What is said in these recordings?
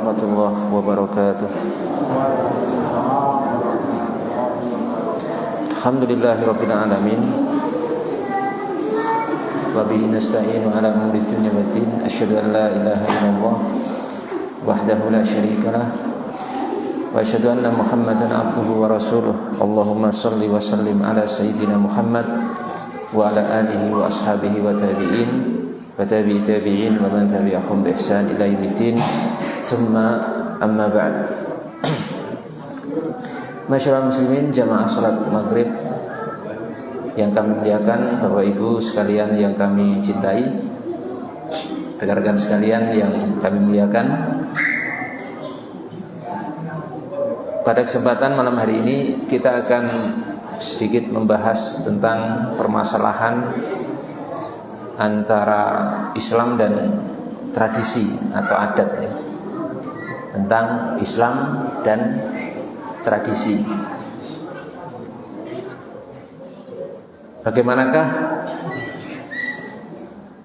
warahmatullahi wabarakatuh. Alhamdulillahirabbil alamin. Wa bihi nasta'inu ala umuri dunya waddin. Asyhadu an la ilaha illallah wahdahu la syarikalah wa asyhadu anna Muhammadan abduhu wa rasuluh. Allahumma shalli wa sallim ala sayyidina Muhammad wa ala alihi wa ashabihi wa tabi'in wa tabi'i tabi'in wa man tabi'ahum bi ihsan ila yaumiddin. Tsumma amma ba'd. Masyaallah muslimin jamaah salat maghrib yang kami muliakan, Bapak Ibu sekalian yang kami cintai, rekan-rekan sekalian yang kami muliakan. Pada kesempatan malam hari ini kita akan sedikit membahas tentang permasalahan antara Islam dan tradisi atau adat ya. Tentang Islam dan tradisi. Bagaimanakah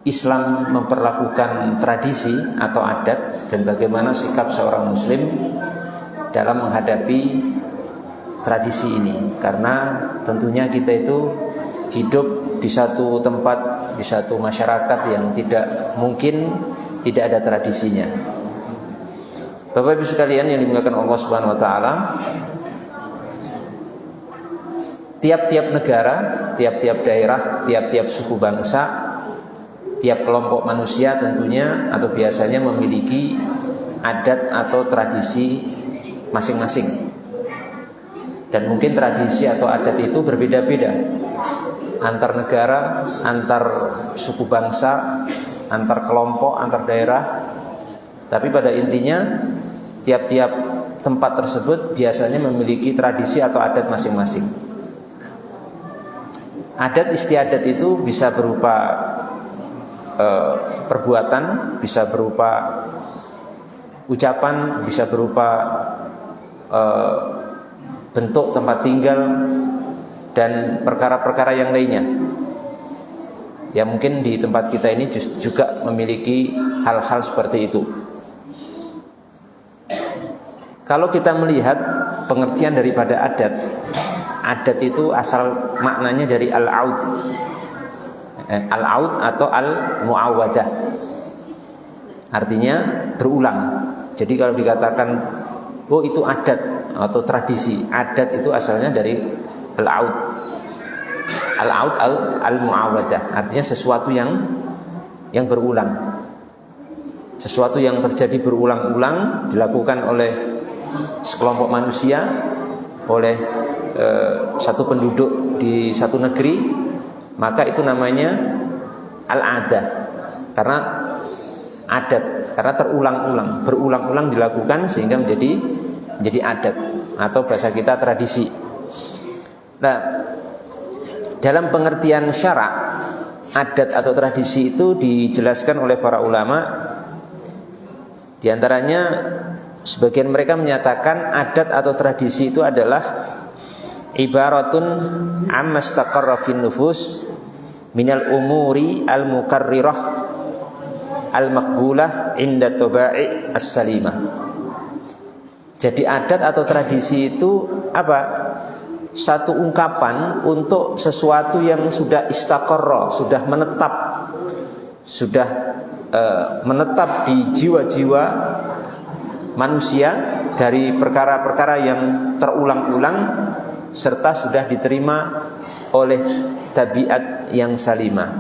Islam memperlakukan tradisi atau adat, dan bagaimana sikap seorang muslim dalam menghadapi tradisi ini? Karena tentunya kita itu hidup di satu tempat, di satu masyarakat yang tidak mungkin tidak ada tradisinya. Bapak Ibu sekalian yang dimuliakan Allah Subhanahu wa taala, tiap-tiap negara, tiap-tiap daerah, tiap-tiap suku bangsa, tiap kelompok manusia tentunya atau biasanya memiliki adat atau tradisi masing-masing. Dan mungkin tradisi atau adat itu berbeda-beda antar negara, antar suku bangsa, antar kelompok, antar daerah. Tapi pada intinya tiap-tiap tempat tersebut biasanya memiliki tradisi atau adat masing-masing. Adat istiadat itu bisa berupa perbuatan, bisa berupa ucapan, bisa berupa bentuk tempat tinggal, dan perkara-perkara yang lainnya. Ya mungkin di tempat kita ini juga memiliki hal-hal seperti itu. Kalau kita melihat pengertian daripada adat, adat itu asal maknanya dari al-aud. Al-aud atau al-mu'awadah, artinya berulang. Jadi kalau dikatakan oh itu adat atau tradisi, adat itu asalnya dari al-aud. Al-aud al-mu'awadah, artinya sesuatu yang berulang. Sesuatu yang terjadi berulang-ulang dilakukan oleh sekelompok manusia, oleh satu penduduk di satu negeri, maka itu namanya al-adah. Karena adat, karena terulang-ulang, berulang-ulang dilakukan sehingga menjadi adat, atau bahasa kita tradisi. Nah, dalam pengertian syarak, adat atau tradisi itu dijelaskan oleh para ulama. Di antaranya sebagian mereka menyatakan adat atau tradisi itu adalah ibaratun amma istaqarra fin nufus minal umuri al-mukarrirah al-maqbulah inda taba'i as-salimah. Jadi adat atau tradisi itu apa? Satu ungkapan untuk sesuatu yang sudah istaqarra, sudah menetap, sudah menetap di jiwa-jiwa manusia dari perkara-perkara yang terulang-ulang serta sudah diterima oleh tabiat yang salimah.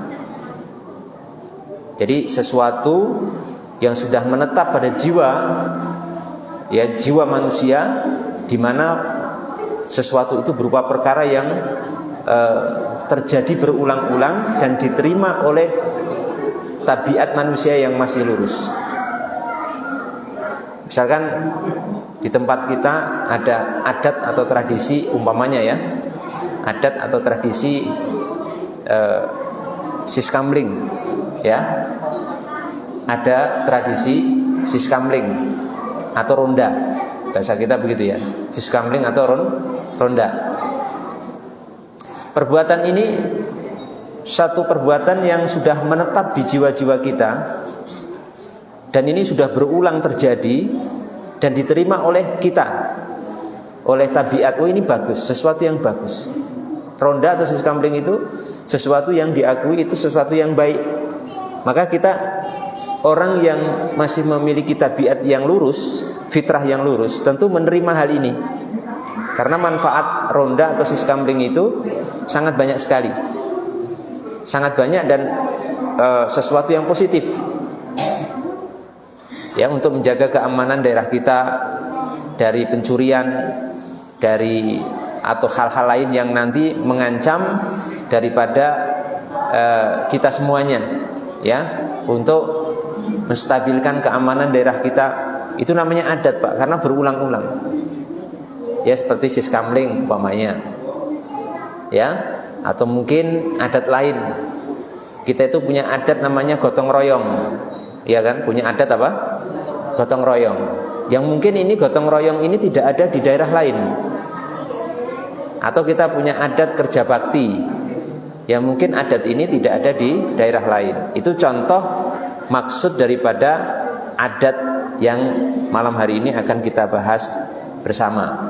Jadi sesuatu yang sudah menetap pada jiwa, ya jiwa manusia, di mana sesuatu itu berupa perkara yang terjadi berulang-ulang dan diterima oleh tabiat manusia yang masih lurus. Misalkan di tempat kita ada adat atau tradisi, umpamanya ya, adat atau tradisi siskamling, ya, ada tradisi siskamling atau ronda, bahasa kita begitu ya, siskamling atau ronda. Perbuatan ini satu perbuatan yang sudah menetap di jiwa-jiwa kita, dan ini sudah berulang terjadi dan diterima oleh kita, oleh tabiat. Oh, ini bagus, sesuatu yang bagus. Ronda atau siskambling itu sesuatu yang diakui, itu sesuatu yang baik. Maka kita, orang yang masih memiliki tabiat yang lurus, fitrah yang lurus, tentu menerima hal ini. Karena manfaat ronda atau siskambling itu sangat banyak sekali, sangat banyak, dan sesuatu yang positif ya, untuk menjaga keamanan daerah kita dari pencurian, dari atau hal-hal lain yang nanti mengancam daripada kita semuanya ya, untuk menstabilkan keamanan daerah kita. Itu namanya adat, Pak, karena berulang-ulang ya, seperti siskambling umpamanya ya, atau mungkin adat lain. Kita itu punya adat namanya gotong royong, ya kan? Punya adat apa? Gotong royong. Yang mungkin ini gotong royong ini tidak ada di daerah lain. Atau kita punya adat kerja bakti, yang mungkin adat ini tidak ada di daerah lain. Itu contoh maksud daripada adat yang malam hari ini akan kita bahas bersama.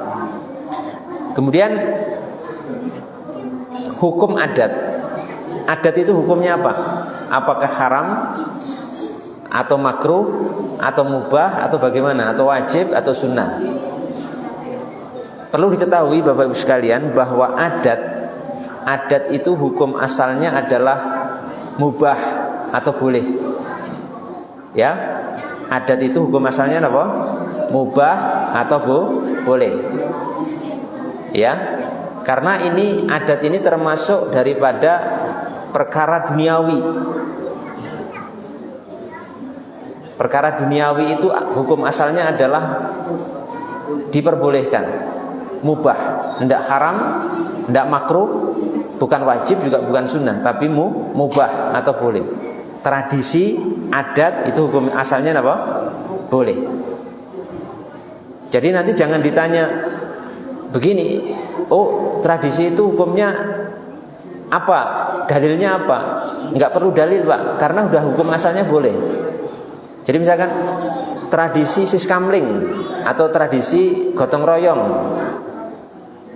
Kemudian hukum adat. Adat itu hukumnya apa? Apakah haram atau makruh atau mubah atau bagaimana, atau wajib atau sunnah? Perlu diketahui Bapak Ibu sekalian bahwa adat itu hukum asalnya adalah mubah atau boleh. Ya, adat itu hukum asalnya apa? Mubah atau boleh. Ya, karena ini adat ini termasuk daripada perkara duniawi. Perkara duniawi itu hukum asalnya adalah diperbolehkan, mubah, tidak haram, tidak makruh, bukan wajib juga bukan sunnah, tapi mubah atau boleh. Tradisi, adat itu hukum asalnya apa? Boleh. Jadi nanti jangan ditanya begini, oh tradisi itu hukumnya apa? Dalilnya apa? Enggak perlu dalil, Pak, karena udah hukum asalnya boleh. Jadi misalkan tradisi siskambling atau tradisi gotong royong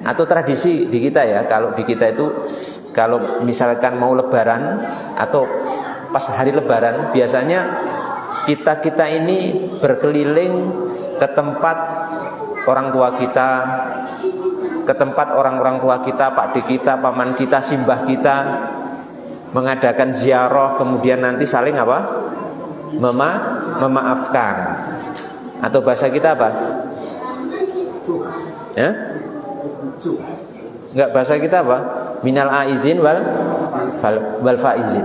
atau tradisi di kita ya, kalau di kita itu kalau misalkan mau lebaran atau pas hari lebaran, biasanya kita ini berkeliling ke tempat orang tua kita, ke tempat orang-orang tua kita, pakde kita, paman kita, simbah kita, mengadakan ziarah, kemudian nanti saling apa? Memaafkan. Atau bahasa kita apa? Ya? Enggak, bahasa kita apa? Minal aidin wal faizin.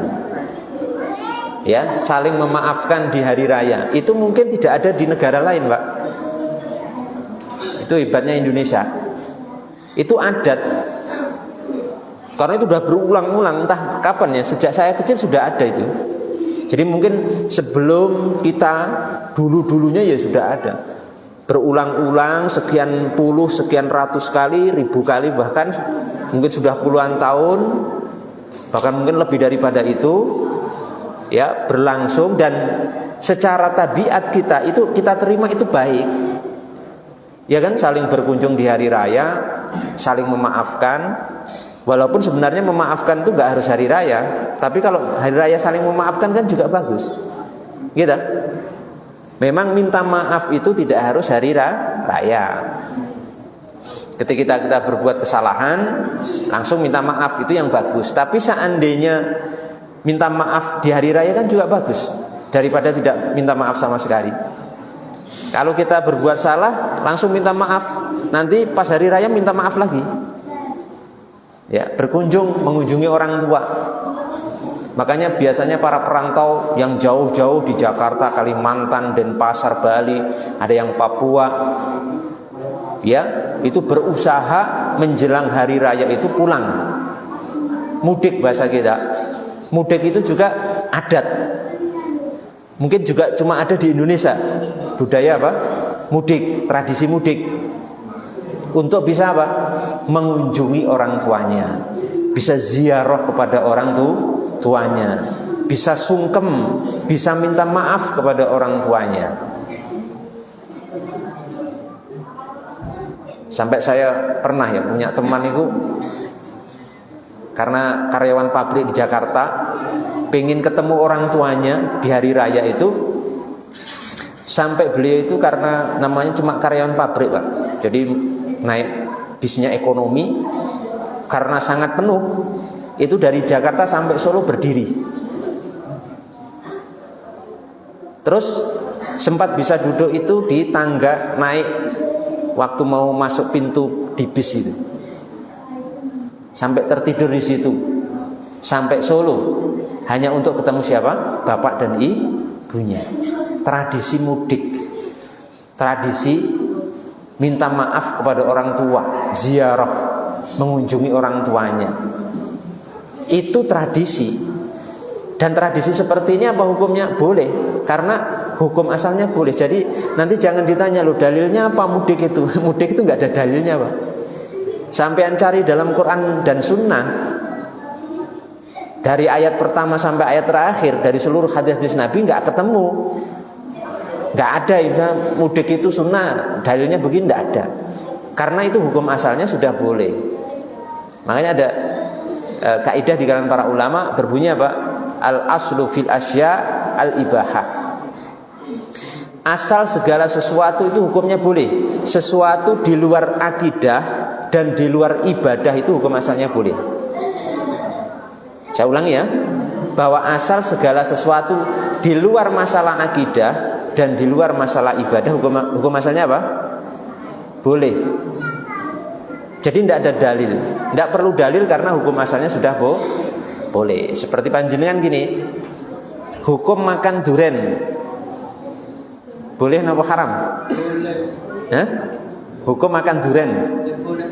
Ya, saling memaafkan di hari raya. Itu mungkin tidak ada di negara lain, Pak. Itu hebatnya Indonesia. Itu adat. Karena itu sudah berulang-ulang, entah kapan ya, sejak saya kecil sudah ada itu. Jadi mungkin sebelum kita dulu-dulunya ya sudah ada. Berulang-ulang sekian puluh, sekian ratus kali, ribu kali, bahkan mungkin sudah puluhan tahun, bahkan mungkin lebih daripada itu ya, berlangsung. Dan secara tabiat kita itu kita terima itu baik. Ya kan, saling berkunjung di hari raya, saling memaafkan. Walaupun sebenarnya memaafkan itu nggak harus hari raya, tapi kalau hari raya saling memaafkan kan juga bagus, gitu. Memang minta maaf itu tidak harus hari raya. Ketika kita berbuat kesalahan, langsung minta maaf, itu yang bagus. Tapi seandainya minta maaf di hari raya kan juga bagus, daripada tidak minta maaf sama sekali. Kalau kita berbuat salah, langsung minta maaf, nanti pas hari raya minta maaf lagi. Ya, berkunjung, mengunjungi orang tua. Makanya biasanya para perantau yang jauh-jauh di Jakarta, Kalimantan, Denpasar, Bali, ada yang Papua, ya, itu berusaha menjelang hari raya itu pulang. Mudik bahasa kita. Mudik itu juga adat. Mungkin juga cuma ada di Indonesia. Budaya apa? Mudik, tradisi mudik. Untuk bisa apa? Mengunjungi orang tuanya, bisa ziarah kepada orang tuanya, bisa sungkem, bisa minta maaf kepada orang tuanya. Sampai saya pernah ya punya teman itu, karena karyawan pabrik di Jakarta, pengen ketemu orang tuanya di hari raya itu. Sampai beliau itu karena namanya cuma karyawan pabrik Pak, jadi naik bisnya ekonomi, karena sangat penuh, itu dari Jakarta sampai Solo berdiri. Terus sempat bisa duduk itu di tangga naik waktu mau masuk pintu di bis itu, sampai tertidur di situ sampai Solo hanya untuk ketemu siapa? Bapak dan ibunya. Tradisi mudik, tradisi minta maaf kepada orang tua, ziarah, mengunjungi orang tuanya, itu tradisi. Dan tradisi seperti ini apa hukumnya? Boleh, karena hukum asalnya boleh. Jadi nanti jangan ditanya loh dalilnya apa mudik itu. Mudik itu nggak ada dalilnya Pak. Sampean cari dalam Quran dan Sunnah, dari ayat pertama sampai ayat terakhir dari seluruh hadis Nabi nggak ketemu, nggak ada ya mudik itu sunnah, dalilnya begini, nggak ada. Karena itu hukum asalnya sudah boleh. Makanya ada kaidah di kalangan para ulama berbunyi apa? Al aslu fil asya al ibahah. Asal segala sesuatu itu hukumnya boleh. Sesuatu di luar akidah dan di luar ibadah itu hukum asalnya boleh. Saya ulangi ya, bahwa asal segala sesuatu di luar masalah akidah dan di luar masalah ibadah hukum asalnya apa? Boleh. Jadi tidak ada dalil, tidak perlu dalil karena hukum asalnya sudah boleh. Seperti panjenengan gini, hukum makan duren boleh apa haram? Hah? Hukum makan duren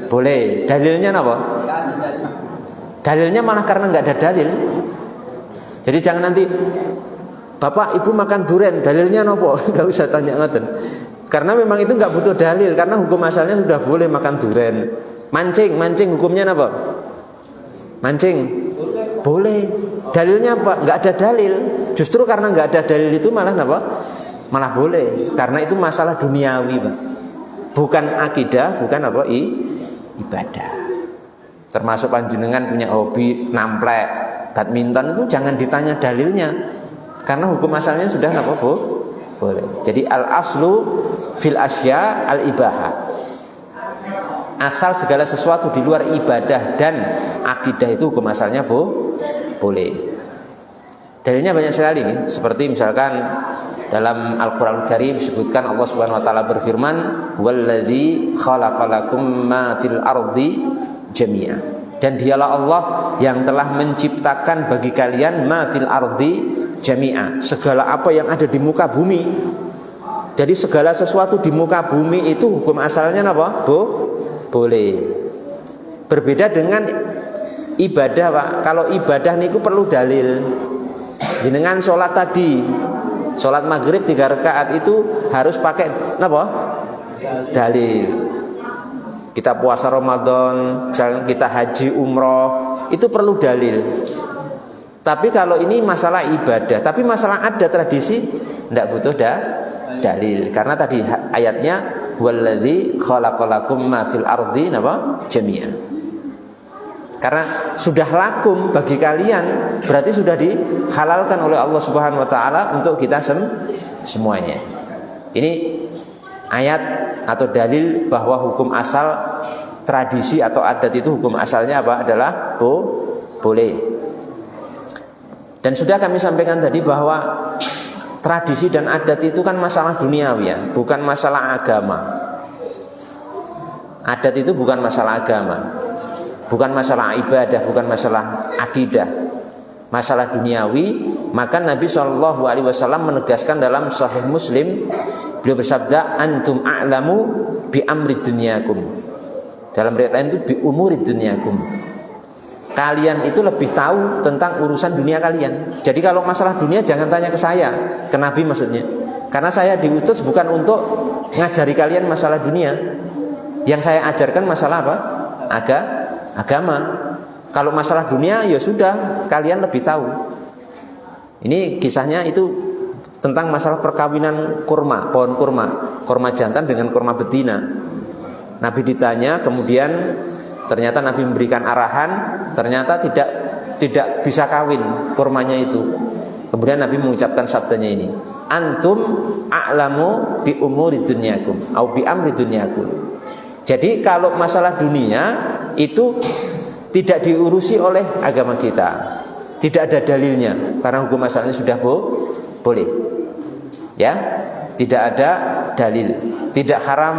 boleh. Dalilnya apa? Dalilnya malah karena nggak ada dalil. Jadi jangan nanti Bapak Ibu makan duren, dalilnya nopo? Nggak usah tanya ngoten. Karena memang itu nggak butuh dalil, karena hukum asalnya sudah boleh makan duren. Mancing hukumnya apa? Mancing boleh. Dalilnya apa? Nggak ada dalil. Justru karena nggak ada dalil itu malah apa? Malah boleh. Karena itu masalah duniawi, Pak. Bukan akidah, bukan apa? Ibadah. Termasuk panjenengan punya hobi namplek, badminton, itu jangan ditanya dalilnya, karena hukum asalnya sudah apa? Boleh. Jadi al aslu fil asya al ibahah. Asal segala sesuatu di luar ibadah dan akidah itu hukum asalnya boleh. Dalilnya banyak sekali, seperti misalkan dalam Al-Qur'an Karim disebutkan Allah Subhanahu wa taala berfirman, "Walladzi khalaqalakum ma fil ardi jami'a." Dan dialah Allah yang telah menciptakan bagi kalian ma fil ardi jami'a, segala apa yang ada di muka bumi. Jadi segala sesuatu di muka bumi itu hukum asalnya apa? Boleh. Berbeda dengan ibadah, Pak. Kalau ibadah niku perlu dalil. Jenengan sholat tadi, sholat maghrib 3 rakaat itu harus pakai apa? Dalil. Kita puasa Ramadan, misalkan kita haji umroh, itu perlu dalil. Tapi kalau ini masalah ibadah, tapi masalah ada tradisi, tidak butuh dalil. Karena tadi ayatnya walladzi khalaqalakum ma fil ardi jami'a. Karena sudah lakum bagi kalian, berarti sudah dihalalkan oleh Allah Subhanahu wa taala untuk kita semuanya. Ini ayat atau dalil bahwa hukum asal tradisi atau adat itu hukum asalnya apa? Adalah boleh. Dan sudah kami sampaikan tadi bahwa tradisi dan adat itu kan masalah duniawi ya, bukan masalah agama. Adat itu bukan masalah agama, bukan masalah ibadah, bukan masalah akidah, masalah duniawi. Maka Nabi SAW menegaskan dalam Sahih Muslim, beliau bersabda, antum a'lamu bi amri dunyakum. Dalam riwayat lain itu bi umuri dunyakum. Kalian itu lebih tahu tentang urusan dunia kalian. Jadi kalau masalah dunia jangan tanya ke saya, ke Nabi maksudnya. Karena saya diutus bukan untuk ngajari kalian masalah dunia. Yang saya ajarkan masalah apa? Agama. Kalau masalah dunia ya sudah, kalian lebih tahu. Ini kisahnya itu tentang masalah perkawinan kurma, pohon kurma jantan dengan kurma betina. Nabi ditanya, kemudian ternyata Nabi memberikan arahan, ternyata tidak bisa kawin kurmanya itu. Kemudian Nabi mengucapkan sabdanya ini, antum a'lamu bi umuri dunyakum au bi amri dunyakum. Jadi kalau masalah dunia itu tidak diurusi oleh agama kita, tidak ada dalilnya, karena hukum asalnya sudah boleh. Ya, tidak ada dalil, tidak haram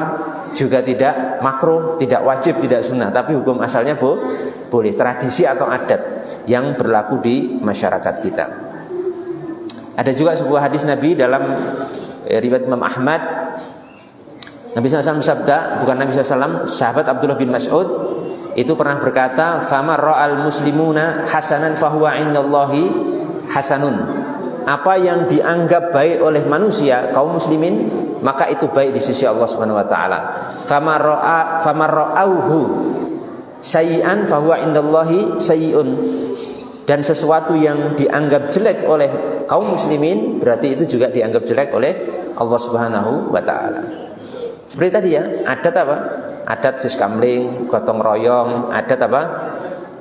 juga tidak makruh, tidak wajib, tidak sunnah, tapi hukum asalnya boleh, tradisi atau adat yang berlaku di masyarakat kita. Ada juga sebuah hadis Nabi dalam riwayat Imam Ahmad. Nabi SAW bersabda, bukan Nabi SAW, sahabat Abdullah bin Mas'ud itu pernah berkata, "Fama ra'al muslimuna hasanan fahuwa indallahi hasanun." Apa yang dianggap baik oleh manusia kaum muslimin, maka itu baik di sisi Allah Subhanahu wa taala. Fama ra'auhu sayyi'an fahuwa indallahi sayyi'un. Dan sesuatu yang dianggap jelek oleh kaum muslimin, berarti itu juga dianggap jelek oleh Allah Subhanahu wa taala. Seperti tadi ya, adat apa? Adat siskamling, gotong royong, adat apa?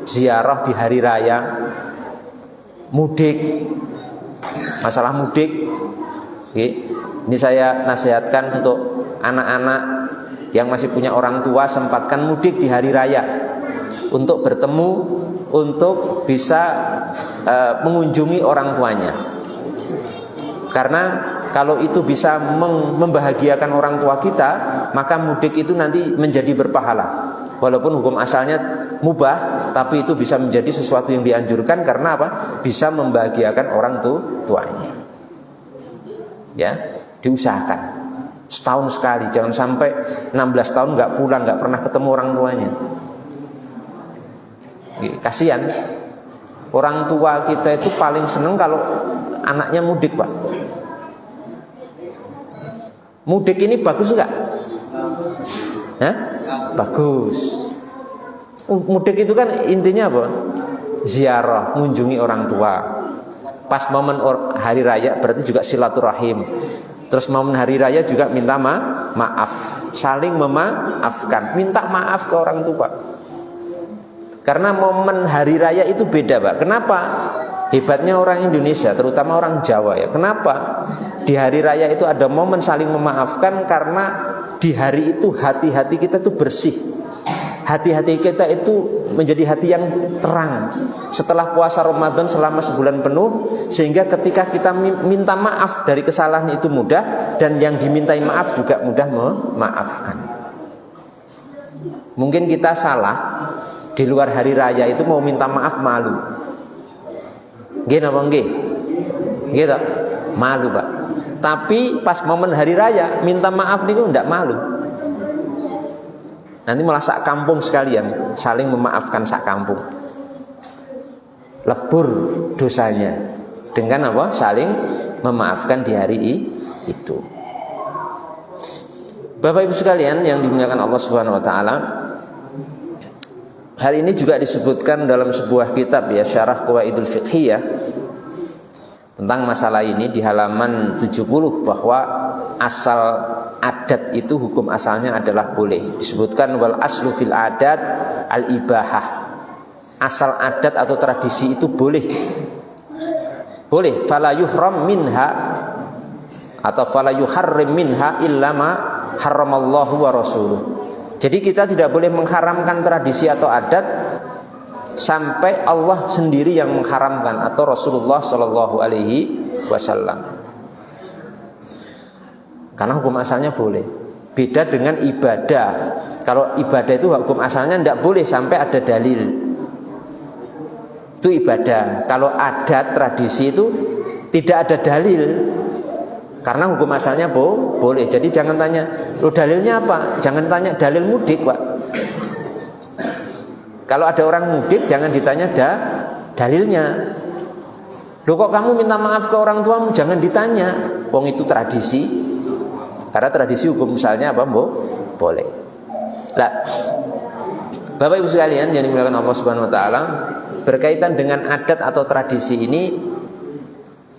Ziarah di hari raya, mudik. Masalah mudik, ini saya nasihatkan untuk anak-anak yang masih punya orang tua, sempatkan mudik di hari raya untuk bertemu, untuk bisa mengunjungi orang tuanya. Karena kalau itu bisa membahagiakan orang tua kita, maka mudik itu nanti menjadi berpahala. Walaupun hukum asalnya mubah, tapi itu bisa menjadi sesuatu yang dianjurkan karena apa? Bisa membahagiakan orang tuanya. Ya, diusahakan setahun sekali, jangan sampai 16 tahun nggak pulang, nggak pernah ketemu orang tuanya. Kasihan. Orang tua kita itu paling seneng kalau anaknya mudik, Pak. Mudik ini bagus nggak? Bagus. Mudik itu kan intinya apa? Ziarah, mengunjungi orang tua. Pas momen hari raya berarti juga silaturahim. Terus momen hari raya juga minta maaf, saling memaafkan, minta maaf ke orang tua. Karena momen hari raya itu beda, Pak. Kenapa? Hebatnya orang Indonesia, terutama orang Jawa ya. Kenapa? Di hari raya itu ada momen saling memaafkan, karena di hari itu hati-hati kita tuh bersih. Hati-hati kita itu menjadi hati yang terang setelah puasa Ramadan selama sebulan penuh, sehingga ketika kita minta maaf dari kesalahan itu mudah, dan yang dimintai maaf juga mudah memaafkan. Mungkin kita salah di luar hari raya itu mau minta maaf malu. Nggih napa nggih? Nggih toh? Malu, Pak. Tapi pas momen hari raya minta maaf niku ndak malu. Nanti malah sak kampung sekalian saling memaafkan sak kampung. Lebur dosanya dengan apa? Saling memaafkan di hari itu. Bapak Ibu sekalian yang dimuliakan Allah Subhanahu wa taala, hal ini juga disebutkan dalam sebuah kitab ya, Syarah Qawaidul Fiqhiyah, tentang masalah ini di halaman 70, bahwa asal adat itu hukum asalnya adalah boleh. Disebutkan wal aslu fil adat al ibahah. Asal adat atau tradisi itu boleh. Boleh, fala yuhram minha atau fala yuharrim minha illa ma harramallahu wa rasuluh. Jadi kita tidak boleh mengharamkan tradisi atau adat sampai Allah sendiri yang mengharamkan atau Rasulullah Shallallahu Alaihi Wasallam. Karena hukum asalnya boleh. Beda dengan ibadah. Kalau ibadah itu hukum asalnya tidak boleh sampai ada dalil. Itu ibadah. Kalau adat tradisi itu tidak ada dalil. Karena hukum asalnya boleh. Jadi jangan tanya, lo dalilnya apa? Jangan tanya dalil mudik, Pak. Kalau ada orang mudik jangan ditanya dalilnya. Loh kok kamu minta maaf ke orang tuamu? Jangan ditanya. Wong itu tradisi. Karena tradisi hukum misalnya apa, boleh. Nah, Bapak Ibu sekalian yang dimuliakan Allah Subhanahu wa taala, berkaitan dengan adat atau tradisi ini,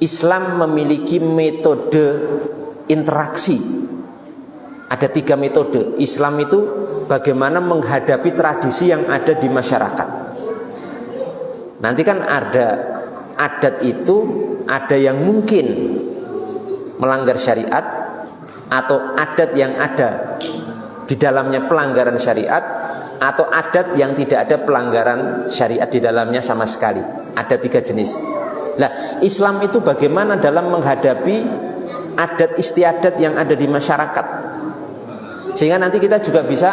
Islam memiliki metode interaksi. Ada 3 metode. Islam itu bagaimana menghadapi tradisi yang ada di masyarakat. Nanti kan ada adat itu, ada yang mungkin melanggar syariat, atau adat yang ada di dalamnya pelanggaran syariat, atau adat yang tidak ada pelanggaran syariat di dalamnya sama sekali. Ada 3 jenis. Nah, Islam itu bagaimana dalam menghadapi adat istiadat yang ada di masyarakat, sehingga nanti kita juga bisa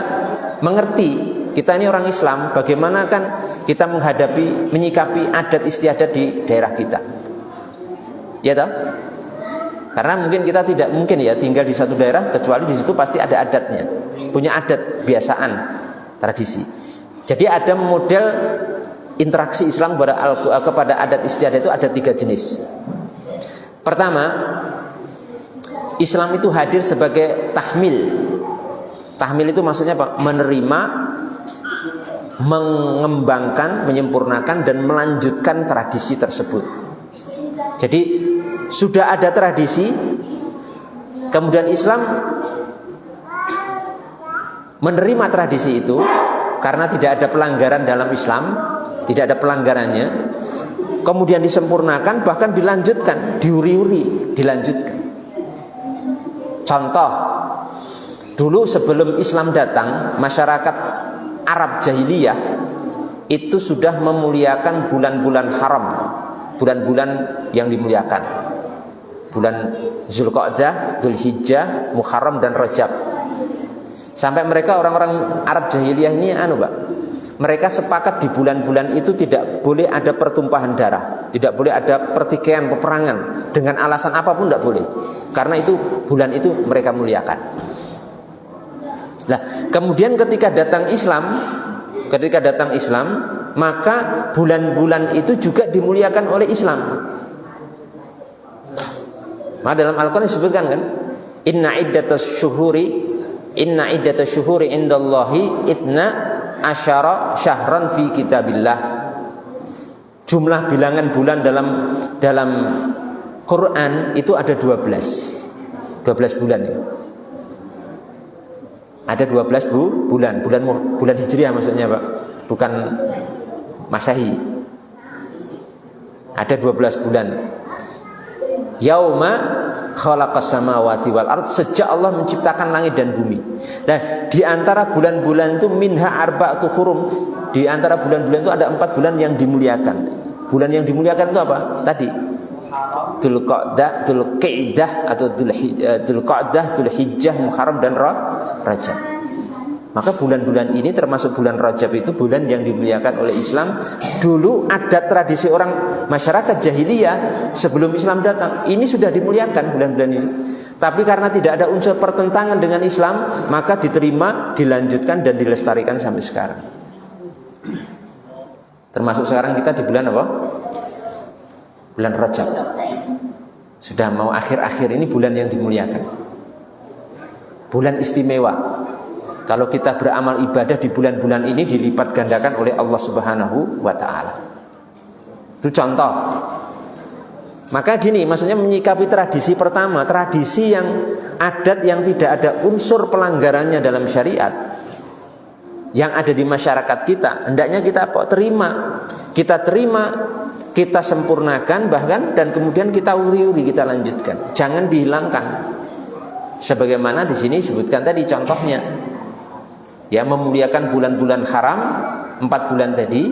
mengerti, kita ini orang Islam, bagaimana kan kita menghadapi, menyikapi adat istiadat di daerah kita. Ya toh? Karena mungkin kita tidak mungkin ya tinggal di satu daerah kecuali di situ pasti ada adatnya, punya adat, kebiasaan, tradisi. Jadi ada model interaksi Islam kepada adat istiadat itu ada 3 jenis. Pertama, Islam itu hadir sebagai tahmil. Tahmil itu maksudnya apa? Menerima, mengembangkan, menyempurnakan dan melanjutkan tradisi tersebut. Jadi sudah ada tradisi, kemudian Islam menerima tradisi itu karena tidak ada pelanggaran dalam Islam, tidak ada pelanggarannya, kemudian disempurnakan, bahkan dilanjutkan, diuri-uri, dilanjutkan. Contoh, dulu sebelum Islam datang, masyarakat Arab jahiliyah itu sudah memuliakan bulan-bulan haram, bulan-bulan yang dimuliakan, bulan Zulqa'dah, Dzulhijjah, Muharram dan Rajab. Sampai mereka orang-orang Arab jahiliyah ini mereka sepakat di bulan-bulan itu tidak boleh ada pertumpahan darah, tidak boleh ada pertikaian, peperangan, dengan alasan apapun tidak boleh. Karena itu bulan itu mereka muliakan. Nah, kemudian ketika datang Islam, maka bulan-bulan itu juga dimuliakan oleh Islam. Maka dalam Al-Quran disebutkan kan, Inna iddatash syuhuri indallahi ithna asyara syahran fi kitabillah. Jumlah bilangan bulan dalam Quran itu ada 12 bulan ya. Ada 12 bulan Hijriah maksudnya Pak, bukan Masehi. Ada 12 bulan. Yauma khalaqas samawati wal ard, sejak Allah menciptakan langit dan bumi. Nah, di antara bulan-bulan itu minha arba'atu hurum. Di antara bulan-bulan itu ada 4 bulan yang dimuliakan. Bulan yang dimuliakan itu apa? Tadi Dzulqa'dah, Dzulqa'dah atau Dzulqa'dah, Dzulhijjah, Muharram dan Rajab. Maka bulan-bulan ini termasuk bulan Rajab itu bulan yang dimuliakan oleh Islam. Dulu ada tradisi orang masyarakat jahiliyah sebelum Islam datang, ini sudah dimuliakan bulan-bulan ini. Tapi karena tidak ada unsur pertentangan dengan Islam, maka diterima, dilanjutkan dan dilestarikan sampai sekarang. Termasuk sekarang kita di bulan apa? Bulan Rajab. Sudah mau akhir-akhir ini bulan yang dimuliakan, bulan istimewa. Kalau kita beramal ibadah di bulan-bulan ini dilipat gandakan oleh Allah Subhanahu wa ta'ala. Itu contoh. Maka gini, maksudnya menyikapi tradisi pertama, tradisi yang adat yang tidak ada unsur pelanggarannya dalam syariat yang ada di masyarakat kita, hendaknya kita terima. Kita terima, kita sempurnakan bahkan, dan kemudian kita uri-uri, kita lanjutkan. Jangan dihilangkan. Sebagaimana di sini disebutkan tadi contohnya. Ya, memuliakan bulan-bulan haram 4 bulan tadi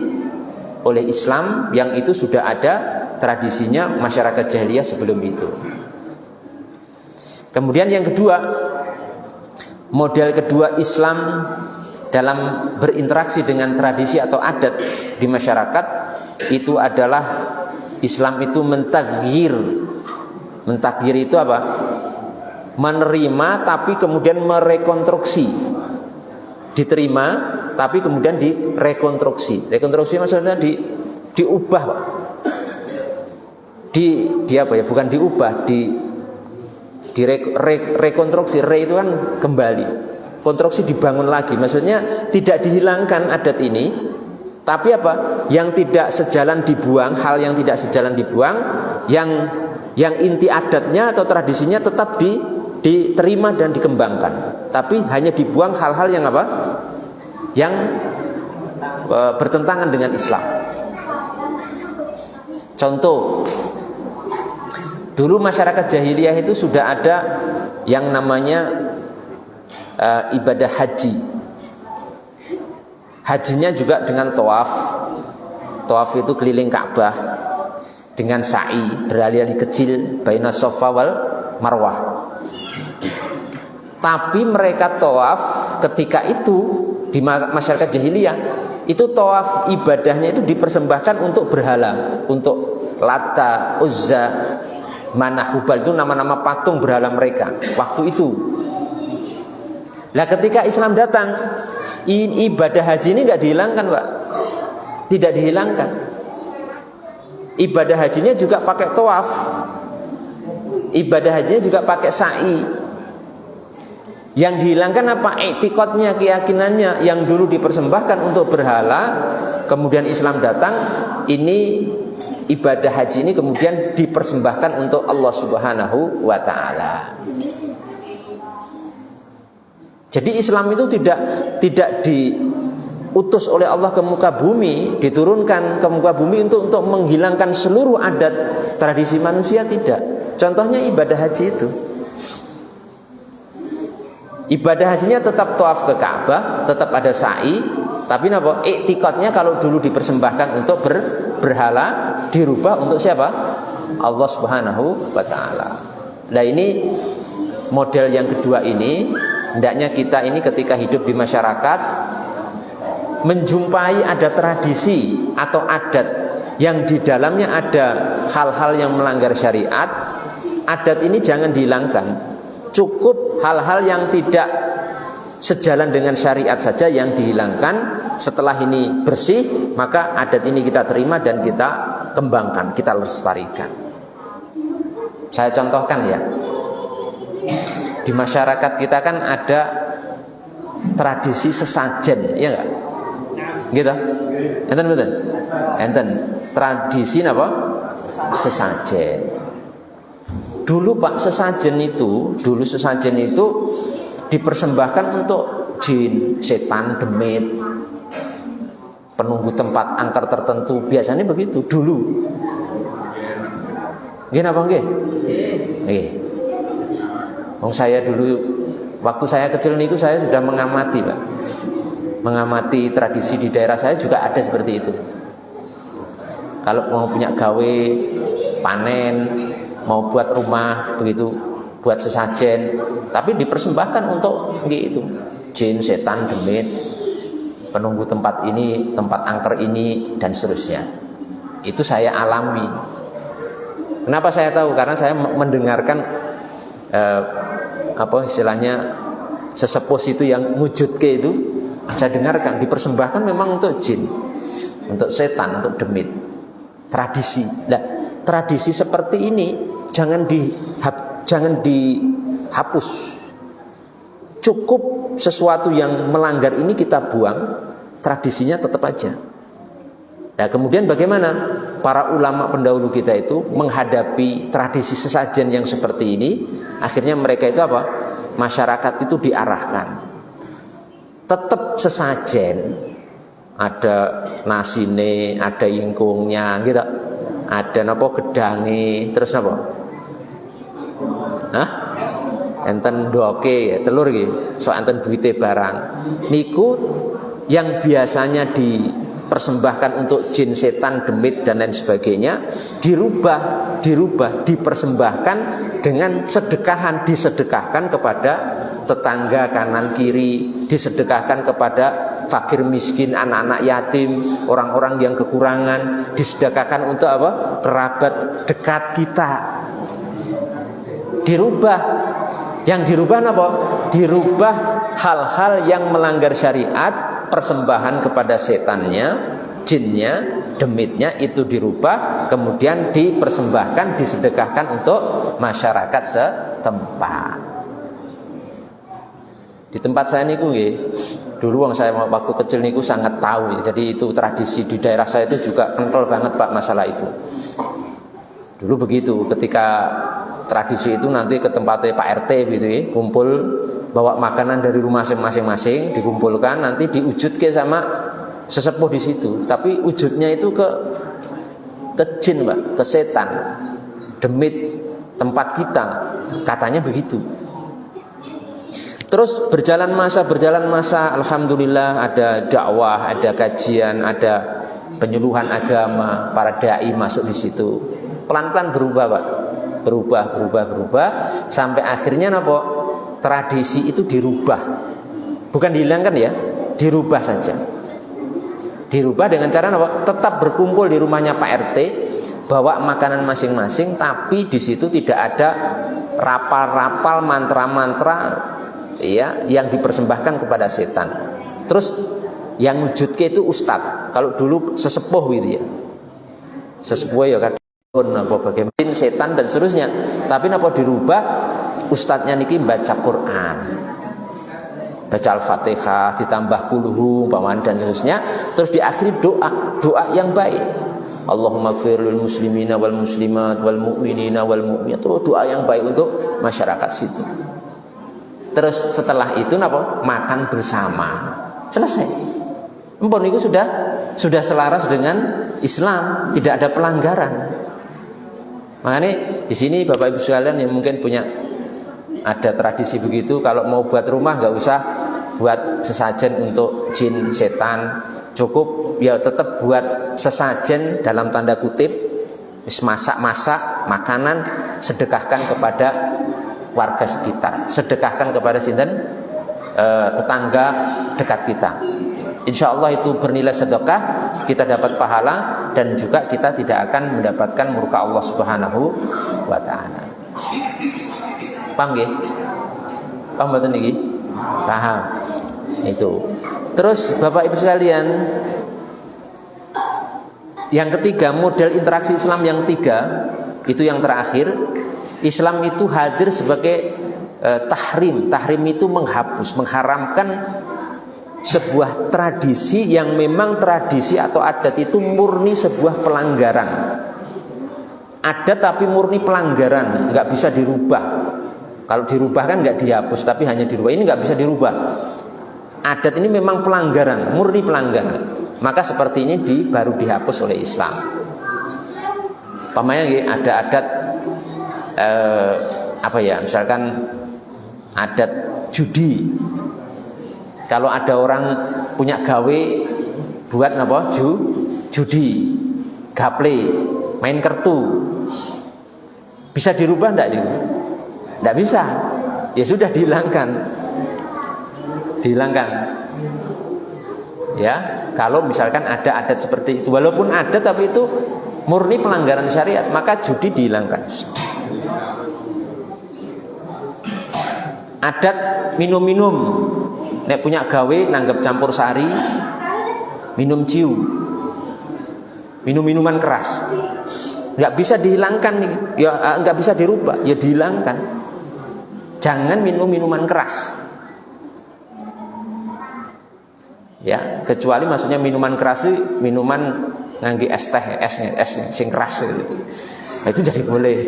oleh Islam, yang itu sudah ada tradisinya masyarakat jahiliyah sebelum itu. Kemudian yang kedua, model kedua Islam dalam berinteraksi dengan tradisi atau adat di masyarakat itu adalah Islam itu mentaghir. Mentaghir itu apa? Menerima tapi kemudian merekonstruksi. Diterima tapi kemudian direkonstruksi. Rekonstruksi maksudnya diubah, Pak. Di apa ya? Bukan diubah, rekonstruksi. Re itu kan kembali. Konstruksi dibangun lagi. Maksudnya tidak dihilangkan adat ini, tapi apa? Yang tidak sejalan dibuang, hal yang tidak sejalan dibuang, Yang inti adatnya atau tradisinya tetap diterima dan dikembangkan, tapi hanya dibuang hal-hal yang apa? Yang bertentangan dengan Islam. Contoh, dulu masyarakat jahiliyah itu sudah ada yang namanya ibadah haji. Hajinya juga dengan tawaf. Tawaf itu keliling Ka'bah dengan sa'i, beralih-alih kecil baina Safa wal Marwah. Tapi mereka tawaf ketika itu di masyarakat jahiliyah, itu tawaf ibadahnya itu dipersembahkan untuk berhala, untuk Lata, Uzza, Manah, Hubal, itu nama-nama patung berhala mereka waktu itu. Nah, ketika Islam datang, ibadah haji ini nggak dihilangkan, Pak. Tidak dihilangkan. Ibadah hajinya juga pakai tawaf. Ibadah hajinya juga pakai sa'i. Yang dihilangkan apa? Etikotnya, keyakinannya yang dulu dipersembahkan untuk berhala, kemudian Islam datang, ini ibadah haji ini kemudian dipersembahkan untuk Allah Subhanahu wa ta'ala. Jadi Islam itu tidak diutus oleh Allah ke muka bumi, diturunkan ke muka bumi untuk menghilangkan seluruh adat tradisi manusia, tidak. Contohnya ibadah haji itu. Ibadah hajinya tetap tawaf ke Ka'bah, tetap ada sa'i, tapi napa? Iktikadnya kalau dulu dipersembahkan untuk berhala, dirubah untuk siapa? Allah Subhanahu wa ta'ala. Nah, ini model yang kedua ini, hendaknya kita ini ketika hidup di masyarakat menjumpai ada tradisi atau adat yang di dalamnya ada hal-hal yang melanggar syariat, adat ini jangan dihilangkan. Cukup hal-hal yang tidak sejalan dengan syariat saja yang dihilangkan. Setelah ini bersih, maka adat ini kita terima dan kita kembangkan, kita lestarikan. Saya contohkan ya, di masyarakat kita kan ada tradisi sesajen, ya enggak? Gitu? Enten betul? Enten tradisi apa? Sesajen. Dulu Pak, sesajen itu dipersembahkan untuk jin, setan, demit, penunggu tempat angker tertentu. Biasanya begitu dulu. Nggih napa nggih? Nggih. Wong saya dulu waktu saya kecil niku saya sudah mengamati, Pak. Mengamati tradisi di daerah saya juga ada seperti itu. Kalau mau punya gawe panen, mau buat rumah begitu, buat sesajen, tapi dipersembahkan untuk itu jin, setan, demit, penunggu tempat ini, tempat angker ini, dan seterusnya. Itu saya alami. Kenapa saya tahu? Karena saya mendengarkan apa istilahnya sesepuh itu yang wujudke itu, saya dengarkan dipersembahkan memang untuk jin, untuk setan, untuk demit. Tradisi. Nah, tradisi seperti ini jangan dihapus. Cukup sesuatu yang melanggar ini kita buang, tradisinya tetap aja. Nah, kemudian bagaimana para ulama pendahulu kita itu menghadapi tradisi sesajen yang seperti ini? Akhirnya mereka itu apa? Masyarakat itu diarahkan. Tetap sesajen, ada nasine, ada ingkungnya, gitu. Ada napa gedange, terus napa? Hah? Enten doke ya, telur iki. So enten duwite barang. Niku yang biasanya dipersembahkan untuk jin, setan, demit dan lain sebagainya dirubah, dipersembahkan dengan disedekahkan kepada tetangga kanan kiri, disedekahkan kepada fakir miskin, anak-anak yatim, orang-orang yang kekurangan, disedekahkan untuk apa? Kerabat dekat kita. Dirubah. Yang dirubah apa? Dirubah hal-hal yang melanggar syariat, persembahan kepada setannya, jinnya, demitnya itu dirubah, kemudian dipersembahkan, disedekahkan untuk masyarakat setempat. Di tempat saya niku nggih, dulu saya waktu kecil niku sangat tahu ya. Jadi itu tradisi di daerah saya itu juga kental banget Pak masalah itu. Dulu begitu, ketika tradisi itu nanti ke tempatnya Pak RT gitu ya, kumpul bawa makanan dari rumah masing-masing, dikumpulkan, nanti diwujudke sama sesepuh di situ. Tapi wujudnya itu ke jin, Pak, ke setan, demit tempat kita, katanya begitu. Terus berjalan masa, alhamdulillah ada dakwah, ada kajian, ada penyuluhan agama, para dai masuk di situ. Pelan-pelan berubah, Pak. Berubah sampai akhirnya apa? Tradisi itu dirubah. Bukan dihilangkan ya, dirubah saja. Dirubah dengan cara apa? Tetap berkumpul di rumahnya Pak RT, bawa makanan masing-masing, tapi di situ tidak ada rapal-rapal mantra-mantra ya yang dipersembahkan kepada setan. Terus yang wujudnya itu ustadz. Kalau dulu sesepuh gitu ya, sesepuh ya kan apa bagaimana setan dan seterusnya. Tapi napa dirubah, ustadznya niki baca Quran, baca Al-Fatihah, ditambah kuluhu paman dan seterusnya. Terus diakhiri doa yang baik, Allahumma ighfir lil muslimina wal muslimat wal mu'minina wal mu'minat. Terus doa yang baik untuk masyarakat situ. Terus setelah itu napa? Makan bersama. Selesai. Empun itu sudah selaras dengan Islam, tidak ada pelanggaran. Makanya di sini Bapak Ibu sekalian yang mungkin punya ada tradisi begitu, kalau mau buat rumah nggak usah buat sesajen untuk jin setan, cukup ya tetap buat sesajen dalam tanda kutip, masak makanan, sedekahkan kepada warga sekitar, sedekahkan kepada sinten tetangga dekat kita. Insya Allah itu bernilai sedekah, kita dapat pahala dan juga kita tidak akan mendapatkan murka Allah Subhanahu wa taala. Paham nggih? Paham mboten niki? Paham. Itu. Terus Bapak Ibu sekalian, yang ketiga, model interaksi Islam yang ketiga, itu yang terakhir, Islam itu hadir sebagai tahrim. Tahrim itu menghapus, mengharamkan sebuah tradisi yang memang tradisi atau adat itu murni sebuah pelanggaran. Adat tapi murni pelanggaran, nggak bisa dirubah. Kalau dirubah kan nggak dihapus, tapi hanya dirubah. Ini nggak bisa dirubah. Adat ini memang pelanggaran, murni pelanggaran. Maka seperti ini baru dihapus oleh Islam. Pamannya ada adat misalkan adat judi. Kalau ada orang punya gawe buat apa? Judi, gaple, main kartu. Bisa dirubah enggak itu? Enggak bisa. Ya sudah dihilangkan. Ya, kalau misalkan ada adat seperti itu, walaupun ada tapi itu murni pelanggaran syariat, maka judi dihilangkan. Adat minum-minum, nek punya gawe nanggap campur sari, minum ciu, minum minuman keras, nggak bisa dihilangkan nih, ya nggak bisa dirubah, ya dihilangkan. Jangan minum minuman keras, ya kecuali maksudnya minuman keras itu minuman ngangge es teh, es sing keras gitu. Nah, itu jadi boleh.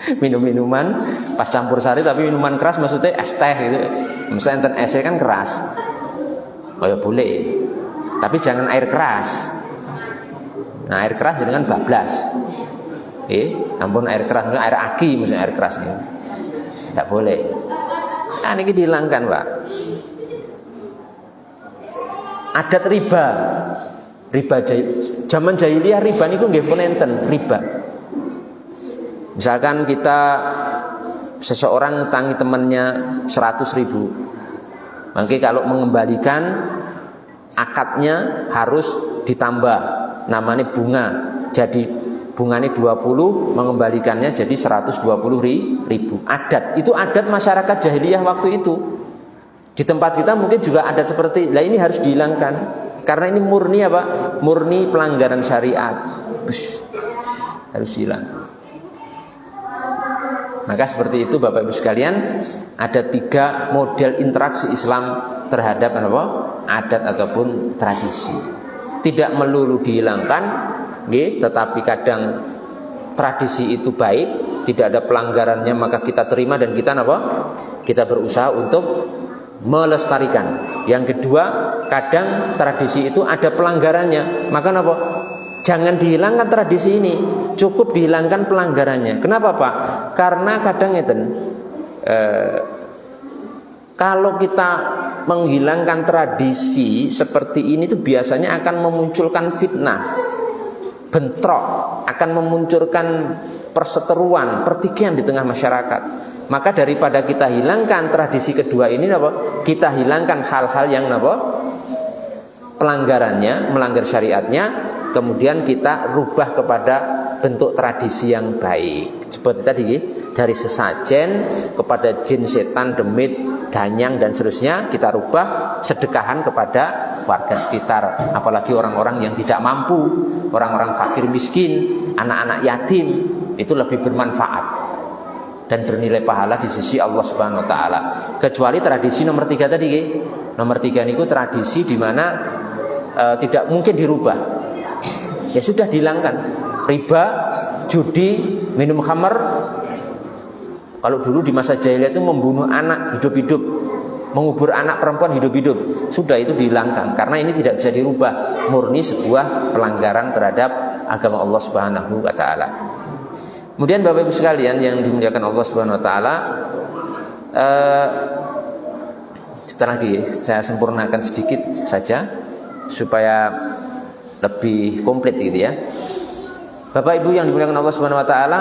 Minum-minuman pas campur sari tapi minuman keras maksudnya es teh gitu. Misalnya enten esnya kan keras, oh ya boleh. Tapi jangan air keras. Nah air keras dengan bablas. Ampun air keras, air aki misalnya air keras nih. Tidak boleh. Nah ini dihilangkan Pak. Adat riba. Zaman jahiliyah riba niku nggih pun enten riba. Misalkan kita seseorang ngutangi temannya 100.000, maka kalau mengembalikan akadnya harus ditambah, namanya bunga. Jadi bunganya 20, mengembalikannya jadi 120.000. Adat itu adat masyarakat jahiliyah waktu itu. Di tempat kita mungkin juga adat seperti, lah ini harus dihilangkan karena ini murni apa? Murni pelanggaran syariat. Harus dihilangkan. Maka seperti itu Bapak Ibu sekalian, ada 3 model interaksi Islam terhadap apa? Adat ataupun tradisi. Tidak melulu dihilangkan, tetapi kadang tradisi itu baik, tidak ada pelanggarannya, maka kita terima dan kita apa? Kita berusaha untuk melestarikan. Yang kedua, kadang tradisi itu ada pelanggarannya, maka apa? Jangan dihilangkan tradisi ini, cukup dihilangkan pelanggarannya. Kenapa Pak? Karena kadang itu kalau kita menghilangkan tradisi seperti ini itu biasanya akan memunculkan fitnah, bentrok, akan memunculkan perseteruan, pertikaian di tengah masyarakat. Maka daripada kita hilangkan tradisi kedua ini apa? Kita hilangkan hal-hal yang apa? Pelanggarannya, melanggar syariatnya, kemudian kita rubah kepada bentuk tradisi yang baik. Seperti tadi, dari sesajen kepada jin, setan, demit, danyang dan seterusnya, kita rubah sedekahan kepada warga sekitar, apalagi orang-orang yang tidak mampu, orang-orang fakir miskin, anak-anak yatim, itu lebih bermanfaat dan bernilai pahala di sisi Allah Subhanahu wa taala. Kecuali tradisi nomor 3 tadi, nomor 3 itu tradisi di mana tidak mungkin dirubah. Ya sudah dihilangkan. Riba, judi, minum khamar. Kalau dulu di masa jahiliyah itu membunuh anak hidup-hidup, mengubur anak perempuan hidup-hidup, sudah itu dihilangkan karena ini tidak bisa dirubah, murni sebuah pelanggaran terhadap agama Allah Subhanahu wa taala. Kemudian Bapak Ibu sekalian yang dimuliakan Allah Subhanahu wa taala, sebentar lagi saya sempurnakan sedikit saja supaya lebih komplit gitu ya. Bapak Ibu yang dimuliakan Allah Subhanahu wa taala,